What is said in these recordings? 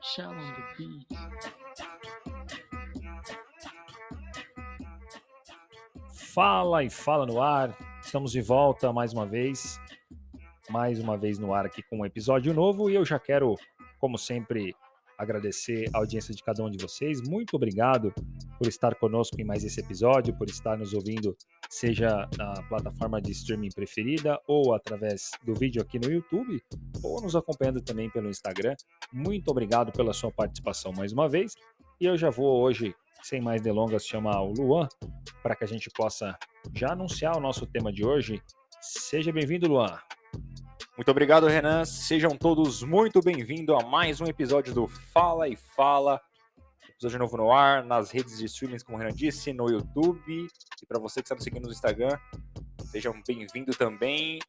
Shalom do beat. Fala e fala no ar, estamos de volta mais uma vez no ar aqui com um episódio novo e eu já quero, como sempre, agradecer a audiência de cada um de vocês. Muito obrigado por estar conosco em mais esse episódio, por estar nos ouvindo, seja na plataforma de streaming preferida ou através do vídeo aqui no YouTube ou nos acompanhando também pelo Instagram. Muito obrigado pela sua participação mais uma vez e eu já vou hoje, sem mais delongas, chamar o Luan para que a gente possa já anunciar o nosso tema de hoje. Seja bem-vindo, Luan. Muito obrigado, Renan. Sejam todos muito bem-vindos a mais um episódio do Fala e Fala. Episódio novo no ar, nas redes de streaming, como o Renan disse, no YouTube. E para você que está nos seguindo no Instagram, sejam bem-vindos também.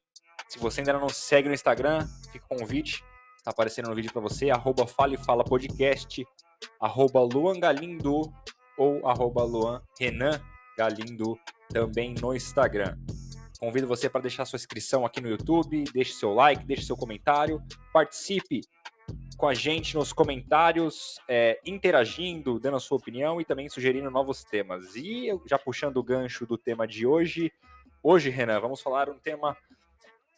Se você ainda não nos segue no Instagram, fica o convite. Está aparecendo no vídeo para você, @Fala e Fala Podcast, @Luan Galindo ou @Luan Renan Galindo também no Instagram. Convido você para deixar sua inscrição aqui no YouTube, deixe seu like, deixe seu comentário, participe com a gente nos comentários, interagindo, dando a sua opinião e também sugerindo novos temas. E já puxando o gancho do tema de hoje, Renan, vamos falar um tema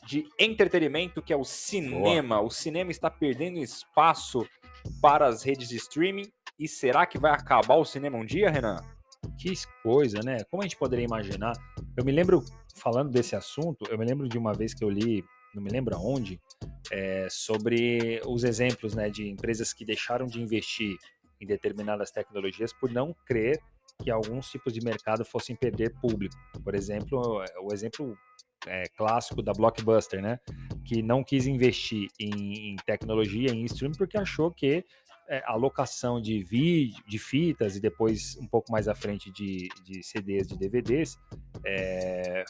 de entretenimento que é o cinema. Boa. O cinema está perdendo espaço para as redes de streaming e será que vai acabar o cinema um dia, Renan? Que coisa, né? Como a gente poderia imaginar? Eu me lembro, falando desse assunto, eu me lembro de uma vez que eu li, não me lembro aonde, sobre os exemplos, né, de empresas que deixaram de investir em determinadas tecnologias por não crer que alguns tipos de mercado fossem perder público. Por exemplo, o exemplo clássico da Blockbuster, né, que não quis investir em tecnologia, em streaming, porque achou que a locação de vídeo, de fitas e depois um pouco mais à frente de CDs, de DVDs,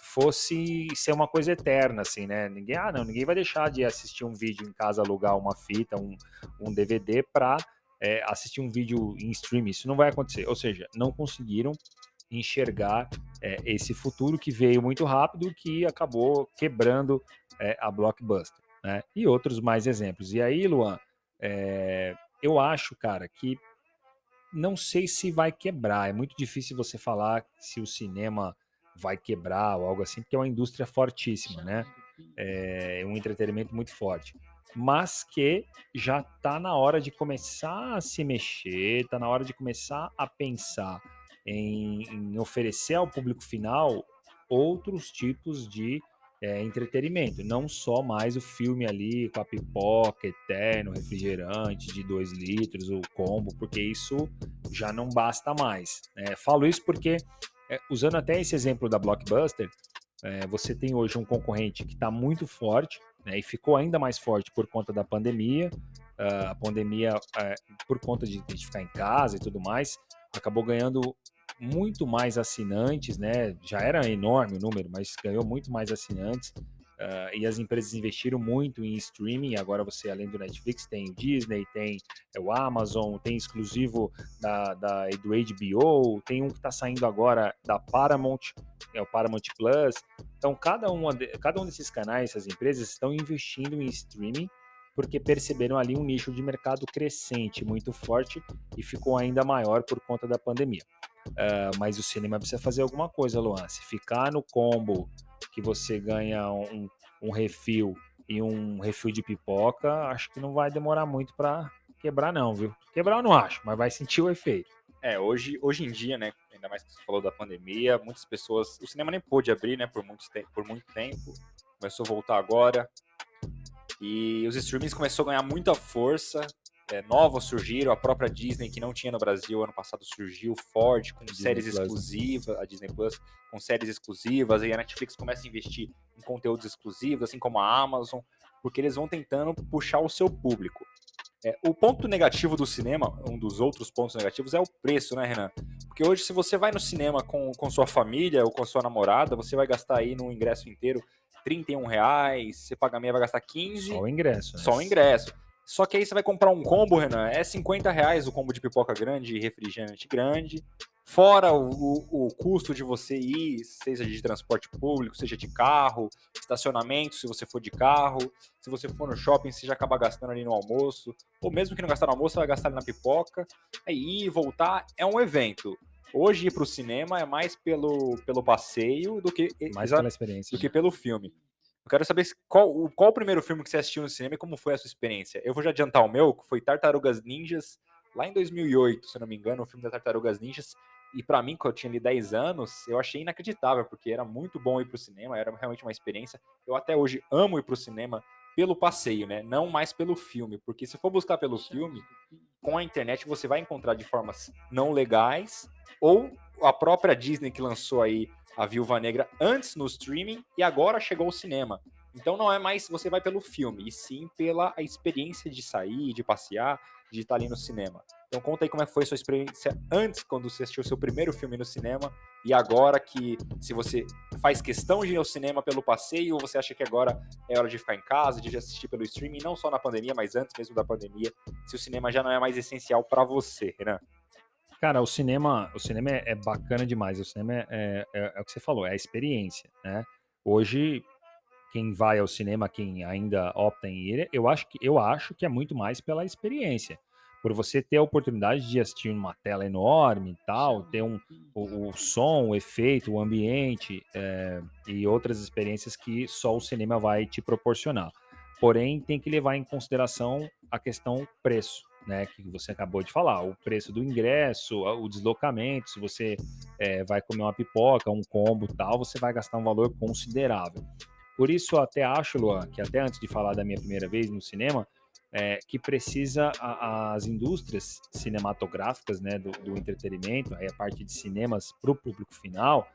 fosse ser uma coisa eterna, assim, né? Ninguém vai deixar de assistir um vídeo em casa, alugar uma fita, um DVD para assistir um vídeo em streaming. Isso não vai acontecer. Ou seja, não conseguiram enxergar esse futuro que veio muito rápido, que acabou quebrando a Blockbuster, né? E outros mais exemplos. E aí, Luan, eu acho, cara, que não sei se vai quebrar. É muito difícil você falar se o cinema vai quebrar ou algo assim, porque é uma indústria fortíssima, né? É um entretenimento muito forte. Mas que já está na hora de começar a se mexer, está na hora de começar a pensar em oferecer ao público final outros tipos de entretenimento, não só mais o filme ali com a pipoca eterno, refrigerante de 2 litros, o combo, porque isso já não basta mais. Falo isso porque, usando até esse exemplo da Blockbuster, você tem hoje um concorrente que está muito forte, né, e ficou ainda mais forte por conta da pandemia. A pandemia, por conta de ficar em casa e tudo mais, acabou ganhando muito mais assinantes, né? Já era enorme o número, mas ganhou muito mais assinantes. E as empresas investiram muito em streaming. Agora você, além do Netflix, tem o Disney, tem o Amazon, tem exclusivo do HBO, tem um que está saindo agora da Paramount, é o Paramount Plus. Então, cada um desses canais, essas empresas, estão investindo em streaming porque perceberam ali um nicho de mercado crescente, muito forte, e ficou ainda maior por conta da pandemia. Mas o cinema precisa fazer alguma coisa, Luan. Se ficar no combo que você ganha um refil e um refil de pipoca, acho que não vai demorar muito para quebrar não, viu? Quebrar eu não acho, mas vai sentir o efeito. Hoje em dia, né, ainda mais que você falou da pandemia, muitas pessoas... O cinema nem pôde abrir, né, por muito tempo. Começou a voltar agora. E os streamings começaram a ganhar muita força. Novos surgiram, a própria Disney, que não tinha no Brasil, ano passado surgiu forte, com séries exclusivas, a Disney Plus, com séries exclusivas, e a Netflix começa a investir em conteúdos exclusivos, assim como a Amazon, porque eles vão tentando puxar o seu público. O ponto negativo do cinema, um dos outros pontos negativos, é o preço, né, Renan? Porque hoje, se você vai no cinema com sua família ou com sua namorada, você vai gastar aí no ingresso inteiro R$31, você paga meia, vai gastar 15. Só o ingresso, né? Só o ingresso. Só que aí você vai comprar um combo, Renan, R$50 o combo de pipoca grande e refrigerante grande. Fora o custo de você ir, seja de transporte público, seja de carro, estacionamento, se você for de carro, se você for no shopping, você já acaba gastando ali no almoço, ou mesmo que não gastar no almoço, você vai gastar ali na pipoca. Aí ir e voltar é um evento. Hoje ir para o cinema é mais pelo passeio do que, Mais pela experiência. do que pelo filme. Eu quero saber qual o primeiro filme que você assistiu no cinema e como foi a sua experiência. Eu vou já adiantar o meu, que foi Tartarugas Ninjas, lá em 2008, se eu não me engano, o filme da Tartarugas Ninjas. E pra mim, quando eu tinha ali 10 anos, eu achei inacreditável, porque era muito bom ir pro cinema, era realmente uma experiência. Eu até hoje amo ir pro cinema pelo passeio, né? Não mais pelo filme, porque se for buscar pelo filme, com a internet você vai encontrar de formas não legais, ou a própria Disney que lançou aí a Viúva Negra antes no streaming e agora chegou ao cinema. Então não é mais você vai pelo filme, e sim pela experiência de sair, de passear, de estar ali no cinema. Então conta aí como é que foi a sua experiência antes, quando você assistiu o seu primeiro filme no cinema, e agora que, se você faz questão de ir ao cinema pelo passeio, ou você acha que agora é hora de ficar em casa, de assistir pelo streaming, não só na pandemia, mas antes mesmo da pandemia, se o cinema já não é mais essencial para você, Renan? Cara, o cinema é bacana demais. O cinema é o que você falou, é a experiência, né? Hoje, quem vai ao cinema, quem ainda opta em ir, eu acho que é muito mais pela experiência. Por você ter a oportunidade de assistir uma tela enorme e tal, ter o som, o efeito, o ambiente e outras experiências que só o cinema vai te proporcionar. Porém, tem que levar em consideração a questão preço, né? Que você acabou de falar, o preço do ingresso, o deslocamento, se você vai comer uma pipoca, um combo e tal, você vai gastar um valor considerável. Por isso, eu até acho, Luan, que até antes de falar da minha primeira vez no cinema, que precisa as indústrias cinematográficas, né, do entretenimento, aí a parte de cinemas para o público final,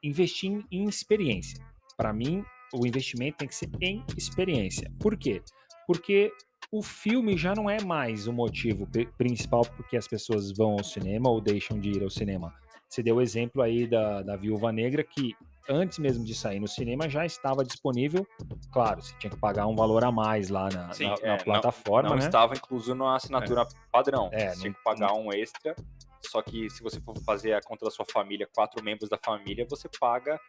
investir em experiência. Para mim, o investimento tem que ser em experiência. Por quê? Porque o filme já não é mais o motivo principal porque as pessoas vão ao cinema ou deixam de ir ao cinema. Você deu o exemplo aí da Viúva Negra, que antes mesmo de sair no cinema já estava disponível. Claro, você tinha que pagar um valor a mais lá na plataforma, não né? estava incluso na assinatura padrão. É, Você tinha que pagar um extra. Só que se você for fazer a conta da sua família, 4 membros da família, você paga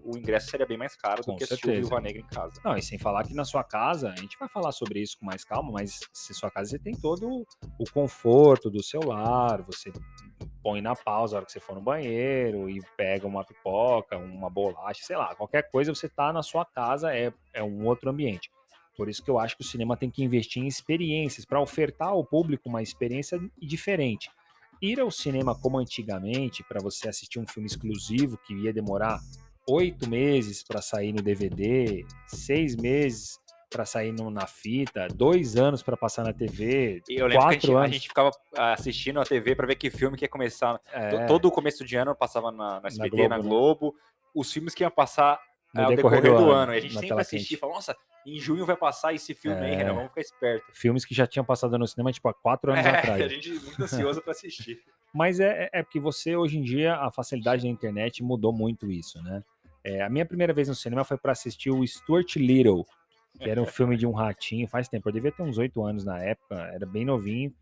o ingresso seria bem mais caro do Com que assistir o certeza. Viúva Negra em casa. Não, e sem falar que na sua casa, a gente vai falar sobre isso com mais calma, mas se sua casa você tem todo o conforto do seu lar, você põe na pausa a hora que você for no banheiro e pega uma pipoca, uma bolacha, sei lá, qualquer coisa, você tá na sua casa, é um outro ambiente. Por isso que eu acho que o cinema tem que investir em experiências, para ofertar ao público uma experiência diferente. Ir ao cinema como antigamente, para você assistir um filme exclusivo que ia demorar 8 meses para sair no DVD, 6 meses para sair na fita, 2 anos para passar na TV, E eu lembro que 4 a anos. gente ficava assistindo a TV para ver que filme que ia começar. Todo o começo de ano passava na SBT, Globo, na né? Globo, os filmes que iam passar No ao decorrer decorrer do do ano, ano. E a gente na sempre tela assistia e quente. falava, nossa, em junho vai passar esse filme aí, Renan, vamos ficar esperto. Filmes que já tinham passado no cinema, tipo, há 4 anos atrás. A gente muito ansioso para assistir. Mas é porque você, hoje em dia, a facilidade da internet mudou muito isso, né? A minha primeira vez no cinema foi para assistir o Stuart Little, que era um filme de um ratinho, faz tempo, eu devia ter uns 8 anos na época, era bem novinho,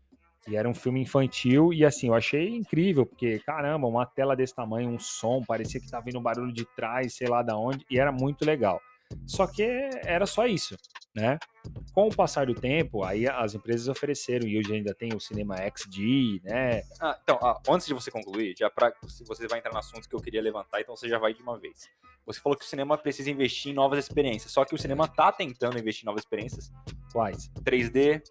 e era um filme infantil, e assim, eu achei incrível, porque, caramba, uma tela desse tamanho, um som, parecia que tava vindo um barulho de trás, sei lá da onde, e era muito legal. Só que era só isso, né? Com o passar do tempo, aí as empresas ofereceram, e hoje ainda tem o Cinema XD, né? Então, antes de você concluir, se você vai entrar no assunto que eu queria levantar, então você já vai de uma vez. Você falou que o cinema precisa investir em novas experiências, só que o cinema tá tentando investir em novas experiências. Quais? 3D,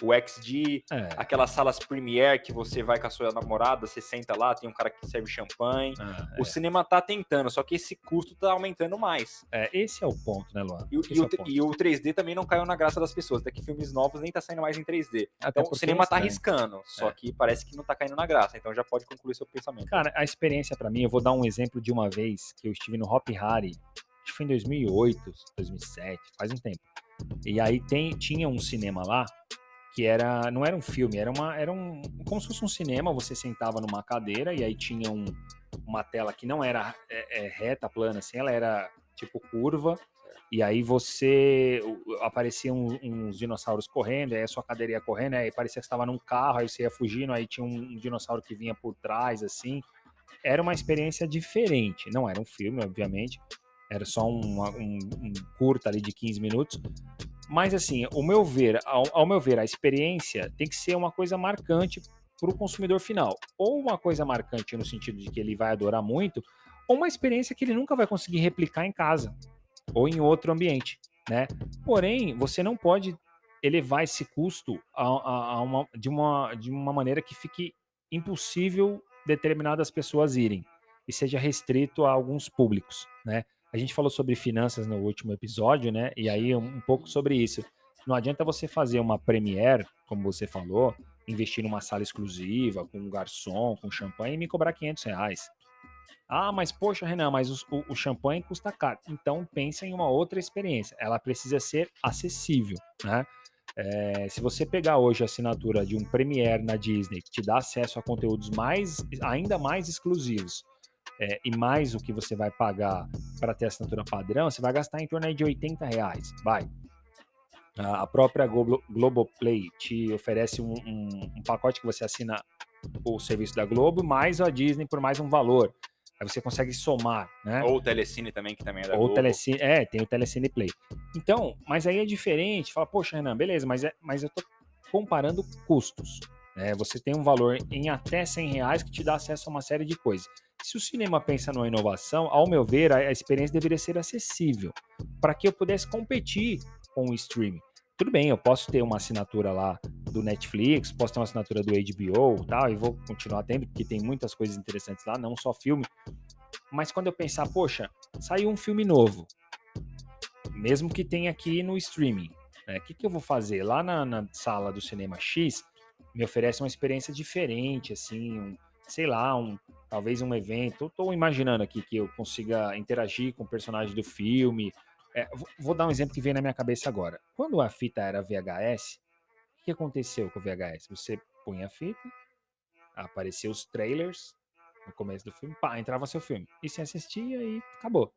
o XD, aquelas salas Premiere que você vai com a sua namorada, você senta lá, tem um cara que serve champanhe. O cinema tá tentando, só que esse custo tá aumentando mais. Esse é o ponto, né, Luan? E o 3D também não caiu na graça das pessoas, até que filmes novos nem tá saindo mais em 3D. Então o cinema tá arriscando, só que parece que não tá caindo na graça, então já pode concluir seu pensamento. Cara, a experiência pra mim, eu vou dar um exemplo de uma vez que eu estive no Hop Hari, acho que foi em 2008, 2007, faz um tempo. E aí tinha um cinema lá, que não era um filme, era como se fosse um cinema, você sentava numa cadeira e aí tinha uma tela que não era reta, plana, assim, ela era tipo curva, E aí apareciam uns dinossauros correndo, aí a sua cadeira ia correndo, aí parecia que você estava num carro, aí você ia fugindo, aí tinha um dinossauro que vinha por trás, assim. Era uma experiência diferente. Não era um filme, obviamente. Era só um curta ali de 15 minutos. Mas, assim, ao meu ver, a experiência tem que ser uma coisa marcante para o consumidor final. Ou uma coisa marcante no sentido de que ele vai adorar muito, ou uma experiência que ele nunca vai conseguir replicar em casa ou em outro ambiente, né? Porém, você não pode elevar esse custo de uma maneira que fique impossível determinadas pessoas irem e seja restrito a alguns públicos, né? A gente falou sobre finanças no último episódio, né? E aí um pouco sobre isso. Não adianta você fazer uma premiere, como você falou, investir numa sala exclusiva, com um garçom, com champanhe e me cobrar R$ 500. Ah, mas poxa, Renan, mas o champanhe custa caro. Então pensa em uma outra experiência. Ela precisa ser acessível, né? Se você pegar hoje a assinatura de um Premiere na Disney, que te dá acesso a conteúdos ainda mais exclusivos, e mais o que você vai pagar para ter a assinatura padrão, você vai gastar em torno aí de R$ 80. Vai. A própria Globoplay te oferece um pacote que você assina o serviço da Globo, mais a Disney por mais um valor. Aí você consegue somar, né? Ou o Telecine também, que também é da Ou Globo. Telecine, tem o Telecine Play. Então, mas aí é diferente. Fala, poxa, Renan, beleza, mas eu tô comparando custos. Você tem um valor em até R$ 100 que te dá acesso a uma série de coisas. Se o cinema pensa numa inovação, ao meu ver, a experiência deveria ser acessível, para que eu pudesse competir com o streaming. Tudo bem, eu posso ter uma assinatura lá do Netflix, posso ter uma assinatura do HBO, tal, e vou continuar tendo, porque tem muitas coisas interessantes lá, não só filme. Mas quando eu pensar, poxa, saiu um filme novo, mesmo que tenha aqui no streaming, o que eu vou fazer? Lá na sala do Cinema X, me oferece uma experiência diferente, assim, sei lá, talvez um evento. Eu tô imaginando aqui que eu consiga interagir com o personagem do filme. Vou dar um exemplo que veio na minha cabeça agora. Quando a fita era VHS, o que aconteceu com o VHS? Você punha a fita, apareciam os trailers no começo do filme, pá, entrava seu filme. E você assistia e acabou.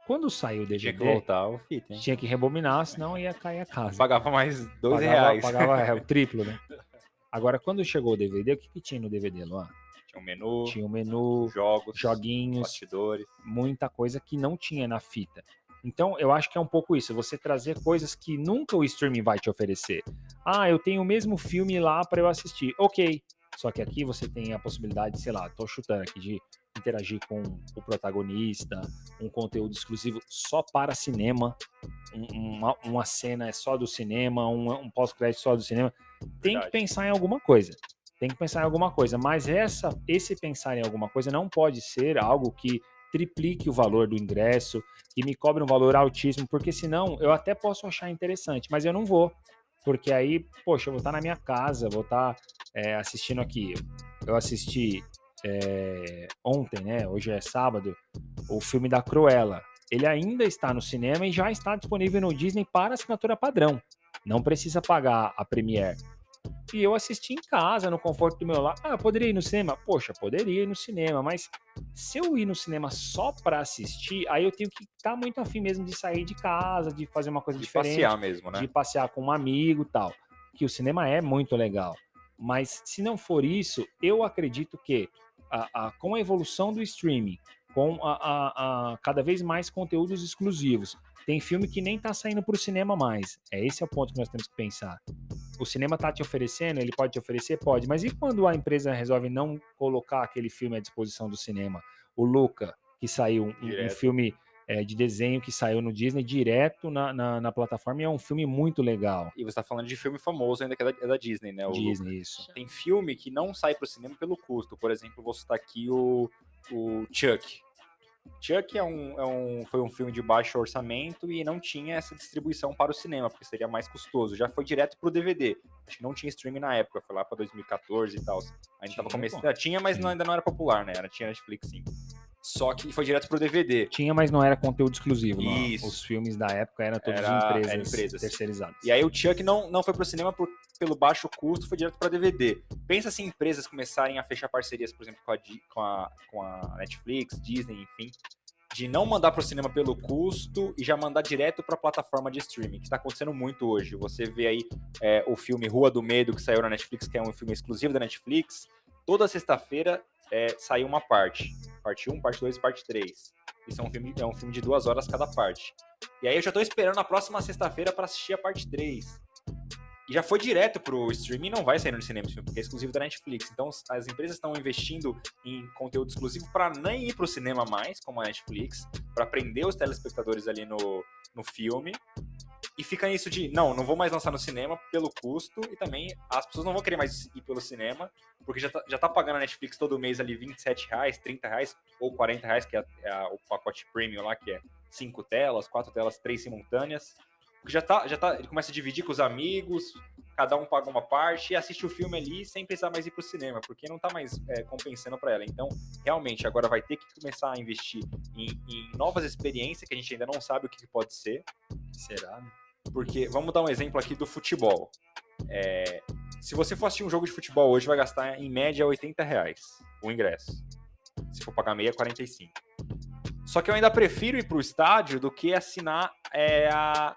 Quando saiu o DVD, Tinha que voltar o fita, hein? tinha que rebobinar, senão ia cair a casa. Pagava mais R$ 2. Pagava o triplo, né? Agora, quando chegou o DVD, o que tinha no DVD, Luan? Tinha um menu, Tinha um menu, jogos, joguinhos, bastidores. muita coisa que não tinha na fita. Então, eu acho que é um pouco isso, você trazer coisas que nunca o streaming vai te oferecer. Ah, eu tenho o mesmo filme lá para eu assistir. Ok, só que aqui você tem a possibilidade, sei lá, tô chutando aqui, de interagir com o protagonista, um conteúdo exclusivo só para cinema, uma cena é só do cinema, um pós-crédito só do cinema. Tem Verdade. que pensar em alguma coisa. Mas esse pensar em alguma coisa não pode ser algo que triplique o valor do ingresso, que me cobre um valor altíssimo, porque senão eu até posso achar interessante, mas eu não vou. Porque aí, poxa, eu vou estar na minha casa, vou estar assistindo aqui. Eu assisti ontem, né? Hoje é sábado, o filme da Cruella. Ele ainda está no cinema e já está disponível no Disney para assinatura padrão. Não precisa pagar a Premiere. E eu assisti em casa, no conforto do meu lar. Ah, eu poderia ir no cinema? Poxa, poderia ir no cinema, mas se eu ir no cinema só para assistir, aí eu tenho que estar muito afim mesmo de sair de casa, de fazer uma coisa diferente. De passear mesmo, né? De passear com um amigo e tal. Que o cinema é muito legal. Mas se não for isso, eu acredito que com a evolução do streaming, com cada vez mais conteúdos exclusivos, tem filme que nem tá saindo pro cinema mais. Esse é o ponto que nós temos que pensar. O cinema tá te oferecendo, ele pode te oferecer? Pode. Mas e quando a empresa resolve não colocar aquele filme à disposição do cinema? O Luca, que saiu, um filme de desenho que saiu no Disney direto na plataforma, e é um filme muito legal. E você tá falando de filme famoso ainda, que é da Disney, né? O Disney, Luca. isso. Tem filme que não sai pro cinema pelo custo. Por exemplo, vou citar aqui o Chuck. Chuck foi um filme de baixo orçamento e não tinha essa distribuição para o cinema, porque seria mais custoso. Já foi direto pro DVD. Acho que não tinha streaming na época, foi lá para 2014 e tal. A gente tava começando. Tinha, mas ainda não era popular, né? Tinha Netflix, sim. Só que foi direto pro DVD. Tinha, mas não era conteúdo exclusivo. Não. Isso. Os filmes da época eram todos empresas terceirizadas. E aí o Chuck não foi pro cinema pelo baixo custo, foi direto para DVD. Pensa se empresas começarem a fechar parcerias, por exemplo, com a Netflix, Disney, enfim, de não mandar para o cinema pelo custo e já mandar direto para a plataforma de streaming, que está acontecendo muito hoje. Você vê aí o filme Rua do Medo, que saiu na Netflix, que é um filme exclusivo da Netflix. Toda sexta-feira saiu uma parte. Parte 1, parte 2 e parte 3. Isso é um filme de 2 horas cada parte. E aí eu já estou esperando a próxima sexta-feira para assistir a parte 3. E já foi direto pro streaming, não vai sair no cinema esse filme, porque é exclusivo da Netflix. Então as empresas estão investindo em conteúdo exclusivo para nem ir pro cinema mais, como a Netflix, para prender os telespectadores ali no filme. E fica nisso de, não vou mais lançar no cinema pelo custo, e também as pessoas não vão querer mais ir pelo cinema, porque já tá pagando a Netflix todo mês ali R$27, R$30 ou R$40, que é o pacote premium lá, que é 5 telas, 4 telas, 3 simultâneas. Porque ele começa a dividir com os amigos, cada um paga uma parte e assiste o filme ali sem precisar mais ir pro cinema, porque não tá mais compensando para ela. Então, realmente, agora vai ter que começar a investir em novas experiências, que a gente ainda não sabe o que pode ser. Será, né? Porque, vamos dar um exemplo aqui do futebol. Se você for assistir um jogo de futebol hoje, vai gastar em média R$80 o ingresso. Se for pagar meia, 45. Só que eu ainda prefiro ir pro estádio do que assinar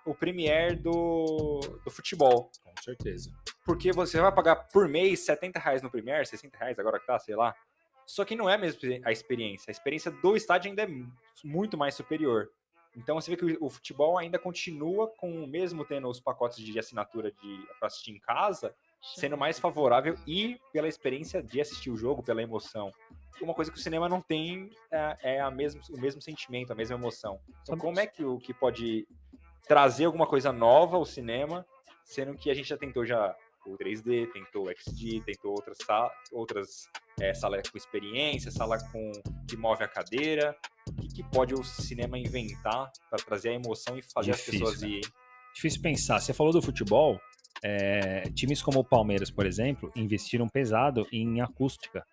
o Premiere do futebol. Com certeza. Porque você vai pagar por mês R$70 no Premiere, R$60 agora que tá, sei lá. Só que não é mesmo a experiência. A experiência do estádio ainda é muito mais superior. Então você vê que o futebol ainda continua com, mesmo tendo os pacotes de assinatura para assistir em casa, sendo mais favorável e pela experiência de assistir o jogo, pela emoção. Uma coisa que o cinema não tem o mesmo sentimento, a mesma emoção. Então, como é que pode trazer alguma coisa nova ao cinema, sendo que a gente já tentou o 3D, tentou o XD, tentou outras sala com experiência, sala que move a cadeira. O que pode o cinema inventar para trazer a emoção e fazer as pessoas irem? Difícil pensar. Você falou do futebol, times como o Palmeiras, por exemplo, investiram pesado em acústica.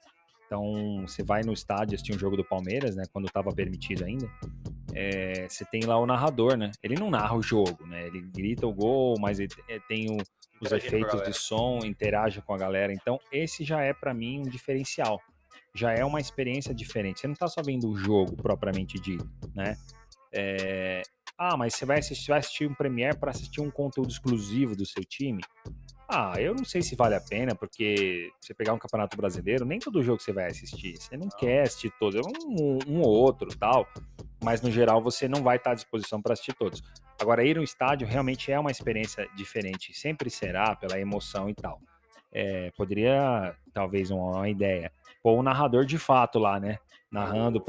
Então, você vai no estádio assistir um jogo do Palmeiras, né, quando estava permitido ainda, você tem lá o narrador, né? Ele não narra o jogo, né? Ele grita o gol, mas ele tem os efeitos de som, interage com a galera. Então, esse já é, para mim, um diferencial. Já é uma experiência diferente. Você não tá só vendo o jogo propriamente dito, né? Mas você vai assistir um Premiere para assistir um conteúdo exclusivo do seu time? Eu não sei se vale a pena, porque você pegar um campeonato brasileiro, nem todo jogo você vai assistir. Você não quer assistir todos, um ou outro, tal. Mas, no geral, você não vai estar à disposição para assistir todos. Agora, ir no estádio realmente é uma experiência diferente. Sempre será, pela emoção e tal. Poderia, talvez, uma ideia, pôr um narrador de fato lá, né? Narrando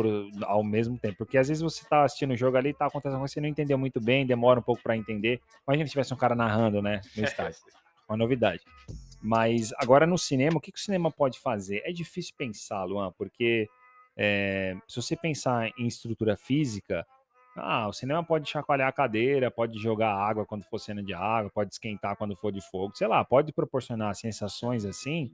ao mesmo tempo. Porque, às vezes, você tá assistindo o jogo ali, tá acontecendo uma coisa que você não entendeu muito bem, demora um pouco para entender. Imagina se tivesse um cara narrando, né? No estádio. Uma novidade. Mas agora no cinema, o que o cinema pode fazer? É difícil pensar, Luan, porque se você pensar em estrutura física, o cinema pode chacoalhar a cadeira, pode jogar água quando for cena de água, pode esquentar quando for de fogo, sei lá, pode proporcionar sensações assim,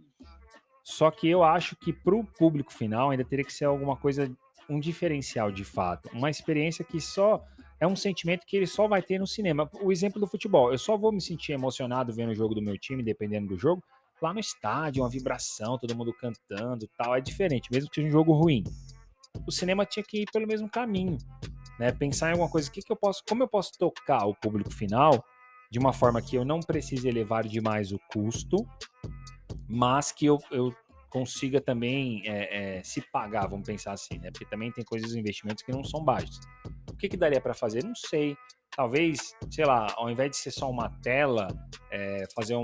só que eu acho que pro público final ainda teria que ser alguma coisa, um diferencial de fato, uma experiência que só é um sentimento que ele só vai ter no cinema. O exemplo do futebol, eu só vou me sentir emocionado vendo o jogo do meu time, dependendo do jogo, lá no estádio, uma vibração, todo mundo cantando, tal, é diferente, mesmo que seja um jogo ruim. O cinema tinha que ir pelo mesmo caminho, né? Pensar em alguma coisa, como eu posso tocar o público final de uma forma que eu não precise elevar demais o custo, mas que eu consiga também se pagar, vamos pensar assim, né? Porque também tem coisas, investimentos que não são baixos. O que daria para fazer? Não sei. Talvez, sei lá, ao invés de ser só uma tela, fazer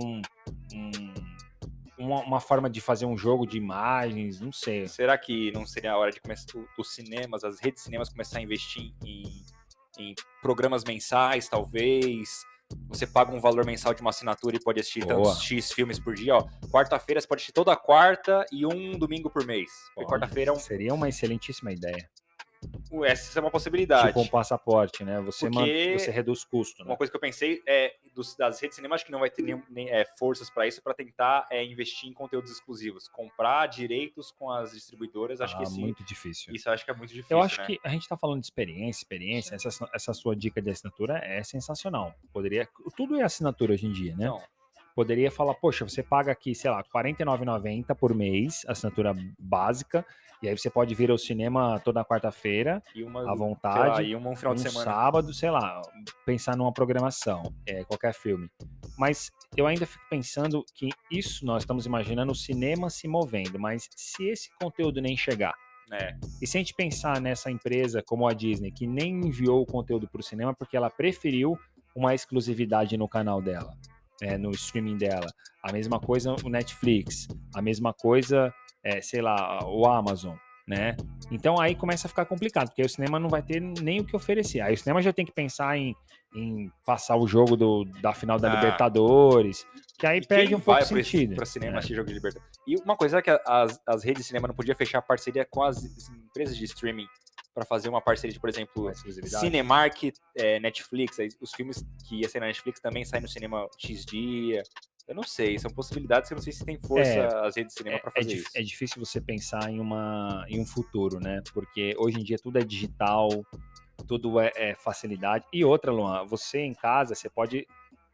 uma forma de fazer um jogo de imagens, não sei. Será que não seria a hora de começar os cinemas, as redes de cinemas começar a investir em programas mensais, talvez? Você paga um valor mensal de uma assinatura e pode assistir tantos X filmes por dia. Quarta-feira você pode assistir toda quarta e um domingo por mês. Quarta-feira seria uma excelentíssima ideia. Essa é uma possibilidade. Tipo um passaporte, né? Você reduz custo, né? Uma coisa que eu pensei das redes de cinema, acho que não vai ter forças para isso, para tentar investir em conteúdos exclusivos. Comprar direitos com as distribuidoras, acho que muito difícil. Isso acho que é muito difícil. Eu acho que a gente tá falando de experiência. Essa sua dica de assinatura é sensacional. Tudo é assinatura hoje em dia, né? Então, poderia falar, poxa, você paga aqui, sei lá, R$ 49,90 por mês, assinatura básica, e aí você pode vir ao cinema toda quarta-feira, E uma, à sei lá, vontade, e um final de um semana. sábado, sei lá, pensar numa programação, qualquer filme. Mas eu ainda fico pensando que isso nós estamos imaginando o cinema se movendo, mas se esse conteúdo nem chegar, É, e se a gente pensar nessa empresa como a Disney, que nem enviou o conteúdo para o cinema porque ela preferiu uma exclusividade no canal dela, no streaming dela. A mesma coisa o Netflix, a mesma coisa, sei lá, o Amazon, né? Então aí começa a ficar complicado, porque aí o cinema não vai ter nem o que oferecer. Aí o cinema já tem que pensar em passar o jogo da final da Libertadores, que aí e perde quem um pouco vai o sentido. para cinema assistir jogo de Libertadores? E uma coisa é que as redes de cinema não podiam fechar parceria com as empresas de streaming para fazer uma parceria de, por exemplo, Uma exclusividade. Cinemark, Netflix. Aí os filmes que ia sair na Netflix também saem no cinema X dia. Eu não sei, são possibilidades que eu não sei se tem força as redes de cinema para fazer isso. É difícil você pensar em um futuro, né? Porque hoje em dia tudo é digital, tudo é facilidade. E outra, Luan, você em casa, você pode,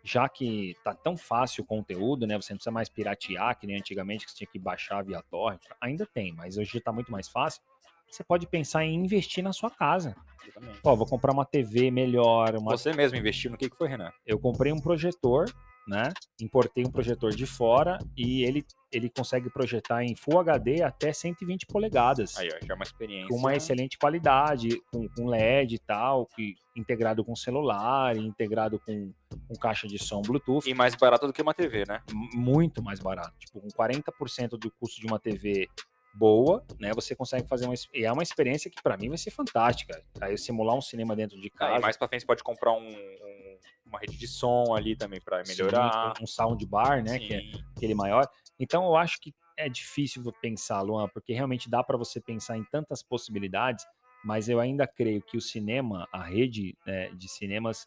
já que tá tão fácil o conteúdo, né? Você não precisa mais piratear, que nem antigamente, que você tinha que baixar via torrent. Ainda tem, mas hoje tá muito mais fácil. Você pode pensar em investir na sua casa. Exatamente. Ó, vou comprar uma TV melhor. Você mesmo investiu no que foi, Renan? Eu comprei um projetor, né? Importei um projetor de fora e ele consegue projetar em Full HD até 120 polegadas. Aí, ó, já é uma experiência. Com uma excelente qualidade, com LED e tal, integrado com celular, integrado com caixa de som Bluetooth. E mais barato do que uma TV, né? Muito mais barato. Tipo, com 40% do custo de uma TV boa, né? Você consegue fazer e é uma experiência que para mim vai ser fantástica. Aí simular um cinema dentro de casa. E mais pra frente você pode comprar uma rede de som ali também para melhorar. Sim, um soundbar, né? Sim. Que é aquele maior. Então eu acho que é difícil pensar, Luan, porque realmente dá para você pensar em tantas possibilidades, mas eu ainda creio que o cinema, a rede de cinemas,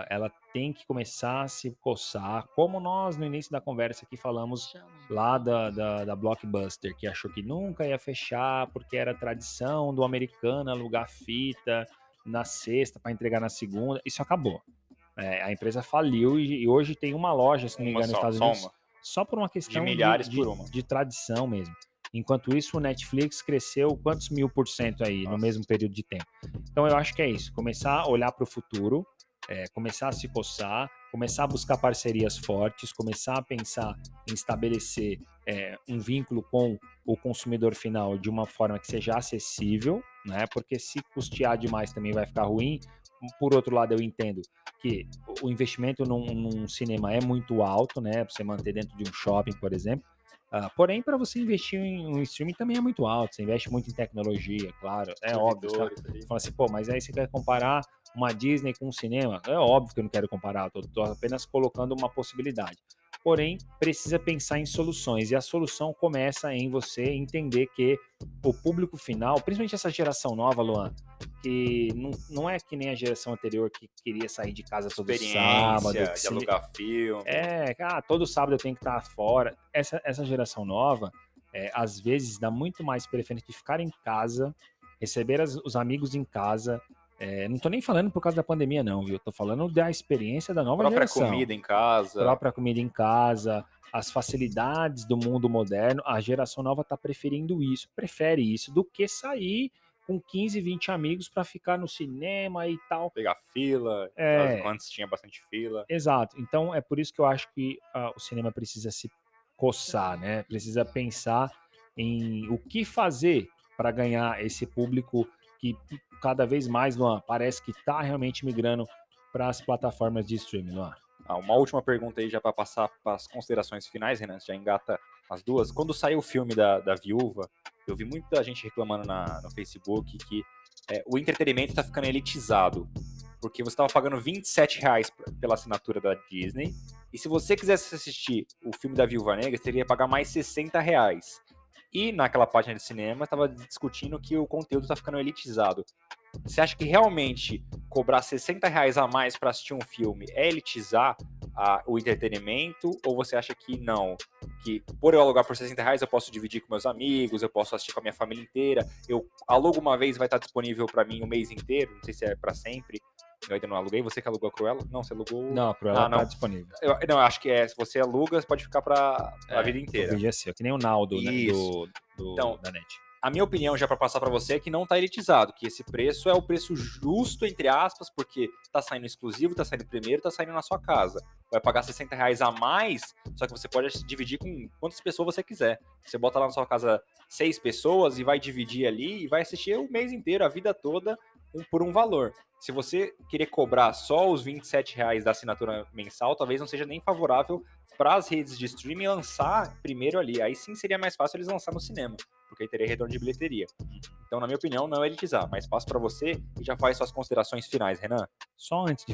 ela tem que começar a se coçar, como nós no início da conversa aqui falamos lá da Blockbuster, que achou que nunca ia fechar porque era tradição do americano alugar fita na sexta para entregar na segunda. Isso acabou. A empresa faliu e hoje tem uma loja, se não me engano, nos Estados Unidos, só por uma questão de milhares por uma. De tradição mesmo. Enquanto isso, o Netflix cresceu quantos 1000% aí no mesmo período de tempo. Então eu acho que é isso, começar a olhar para o futuro, começar a se coçar, começar a buscar parcerias fortes, começar a pensar em estabelecer um vínculo com o consumidor final de uma forma que seja acessível, né? Porque se custear demais também vai ficar ruim. Por outro lado, eu entendo que o investimento num cinema é muito alto, né? Para você manter dentro de um shopping, por exemplo. Porém, para você investir em um streaming também é muito alto. Você investe muito em tecnologia, claro. É óbvio. Você fala assim, pô, mas aí você quer comparar uma Disney com um cinema? É óbvio que eu não quero comparar. Estou apenas colocando uma possibilidade. Porém, precisa pensar em soluções. E a solução começa em você entender que o público final, principalmente essa geração nova, Luan, que não é que nem a geração anterior que queria sair de casa todo sábado. De alugar filme. Todo sábado eu tenho que estar fora. Essa geração nova, às vezes, dá muito mais preferência de ficar em casa, receber os amigos em casa. Não tô nem falando por causa da pandemia, não, viu? Tô falando da experiência da nova geração. Própria comida em casa. As facilidades do mundo moderno. A geração nova tá preferindo isso, prefere isso, do que sair com 15, 20 amigos para ficar no cinema e tal. Pegar fila, antes tinha bastante fila. Exato. Então, é por isso que eu acho que o cinema precisa se coçar, né? Precisa pensar em o que fazer para ganhar esse público que cada vez mais, Luan, parece que está realmente migrando para as plataformas de streaming, Luan. Uma última pergunta aí já para passar para as considerações finais, Renan, já engata as duas. Quando saiu o filme da Viúva, eu vi muita gente reclamando no Facebook que o entretenimento está ficando elitizado, porque você estava pagando R$27 pela assinatura da Disney, e se você quisesse assistir o filme da Viúva Negra, você teria que pagar mais R$60. E naquela página de cinema estava discutindo que o conteúdo está ficando elitizado. Você acha que realmente cobrar R$60 a mais para assistir um filme é elitizar o entretenimento? Ou você acha que não? Que por eu alugar por R$60 eu posso dividir com meus amigos, eu posso assistir com a minha família inteira, eu alugo uma vez vai estar disponível para mim o mês inteiro, não sei se é para sempre. Eu ainda não aluguei. Você que alugou a Cruella? Não, você alugou... Não, por ela não. tá disponível. Eu acho que se você aluga, você pode ficar pra a vida inteira. O vídeo é seu, que nem o Naldo, né, Isso. Então, da NET. A minha opinião, já para passar para você, é que não tá elitizado, que esse preço é o preço justo, entre aspas, porque tá saindo exclusivo, tá saindo primeiro, tá saindo na sua casa. Vai pagar R$60 a mais, só que você pode dividir com quantas pessoas você quiser. Você bota lá na sua casa 6 pessoas e vai dividir ali e vai assistir o mês inteiro, a vida toda, por um valor. Se você querer cobrar só os R$27 da assinatura mensal, talvez não seja nem favorável para as redes de streaming lançar primeiro ali. Aí sim seria mais fácil eles lançar no cinema, porque aí teria retorno de bilheteria. Então, na minha opinião, não é elitizar, mas passo para você e já faz suas considerações finais, Renan. Só antes de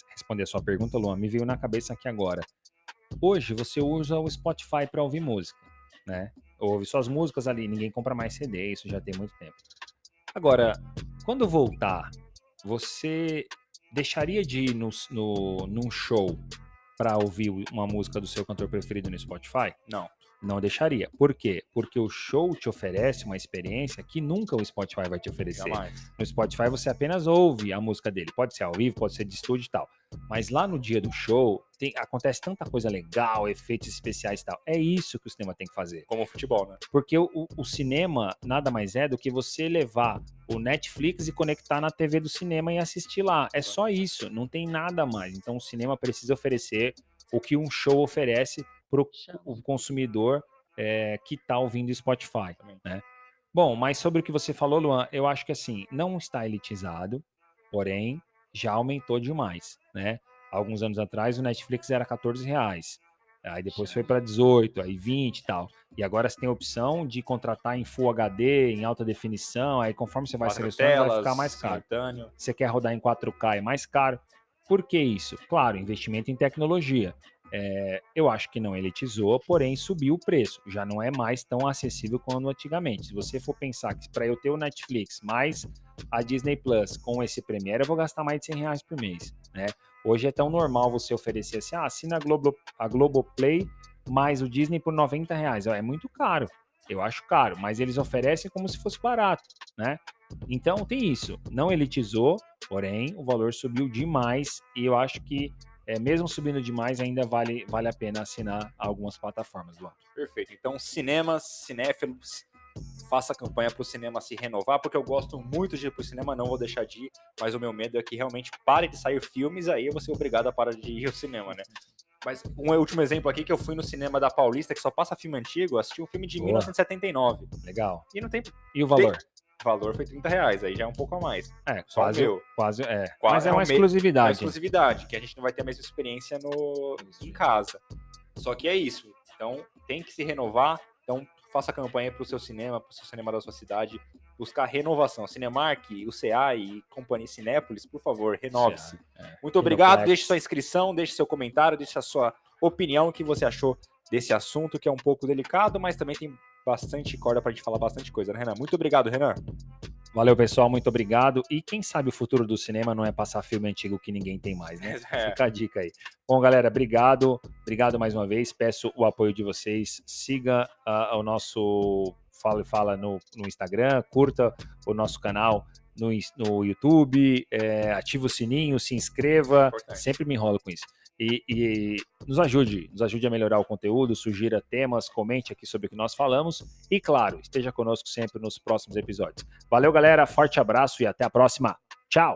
responder a sua pergunta, Luan, me veio na cabeça aqui agora. Hoje você usa o Spotify para ouvir música, né? Ouve suas músicas ali, ninguém compra mais CD, isso já tem muito tempo. Agora, quando voltar, você deixaria de ir num show para ouvir uma música do seu cantor preferido no Spotify? Não. Não deixaria. Por quê? Porque o show te oferece uma experiência que nunca o Spotify vai te oferecer. Jamais. No Spotify você apenas ouve a música dele. Pode ser ao vivo, pode ser de estúdio e tal. Mas lá no dia do show, acontece tanta coisa legal, efeitos especiais e tal. É isso que o cinema tem que fazer. Como o futebol, né? Porque o cinema nada mais é do que você levar o Netflix e conectar na TV do cinema e assistir lá. É só isso, não tem nada mais. Então o cinema precisa oferecer o que um show oferece para o consumidor que está ouvindo o Spotify, né? Bom, mas sobre o que você falou, Luan, eu acho que assim, não está elitizado, porém já aumentou demais, né? Alguns anos atrás o Netflix era R$14, aí depois foi para 18, aí 20 e tal. E agora você tem a opção de contratar em Full HD, em alta definição, aí conforme você vai selecionando vai ficar mais caro. Simultâneo. Você quer rodar em 4K, é mais caro. Por que isso? Claro, investimento em tecnologia. Eu acho que não elitizou, porém subiu o preço. Já não é mais tão acessível quanto antigamente. Se você for pensar que para eu ter o Netflix mais a Disney Plus com esse Premiere, eu vou gastar mais de R$100 por mês, né? Hoje é tão normal você oferecer assim, assina a Globoplay mais o Disney por R$90. É muito caro. Eu acho caro, mas eles oferecem como se fosse barato, né? Então tem isso. Não elitizou, porém o valor subiu demais e eu acho que mesmo subindo demais, ainda vale a pena assinar algumas plataformas lá. Perfeito. Então, cinemas, cinéfilos, faça campanha para o cinema se renovar, porque eu gosto muito de ir para o cinema, não vou deixar de ir, mas o meu medo é que realmente pare de sair filmes, aí eu vou ser obrigado a parar de ir ao cinema, né? Mas um último exemplo aqui, que eu fui no cinema da Paulista, que só passa filme antigo, assisti um filme de 1979. Legal. E não tem... E o valor? O valor foi R$30, aí já é um pouco a mais. Só quase, mas é uma Uma exclusividade. exclusividade, que a gente não vai ter a mesma experiência em casa. Só que é isso. Então, tem que se renovar. Então, faça campanha para o seu cinema da sua cidade. Buscar renovação. Cinemark, UCA e Companhia Cinépolis, por favor, renove-se. Muito obrigado. Deixe sua inscrição, deixe seu comentário, deixe a sua opinião, o que você achou desse assunto, que é um pouco delicado, mas também tem bastante corda pra gente falar bastante coisa, né, Renan? Muito obrigado, Renan. Valeu, pessoal, muito obrigado. E quem sabe o futuro do cinema não é passar filme antigo que ninguém tem mais, né? Fica a dica aí. Bom, galera, obrigado. Obrigado mais uma vez. Peço o apoio de vocês. Siga o nosso Fala e Fala no Instagram. Curta o nosso canal no YouTube. Ativa o sininho, se inscreva. Importante. Sempre me enrolo com isso. E nos ajude a melhorar o conteúdo, sugira temas, comente aqui sobre o que nós falamos e, claro, esteja conosco sempre nos próximos episódios. Valeu, galera, forte abraço e até a próxima. Tchau!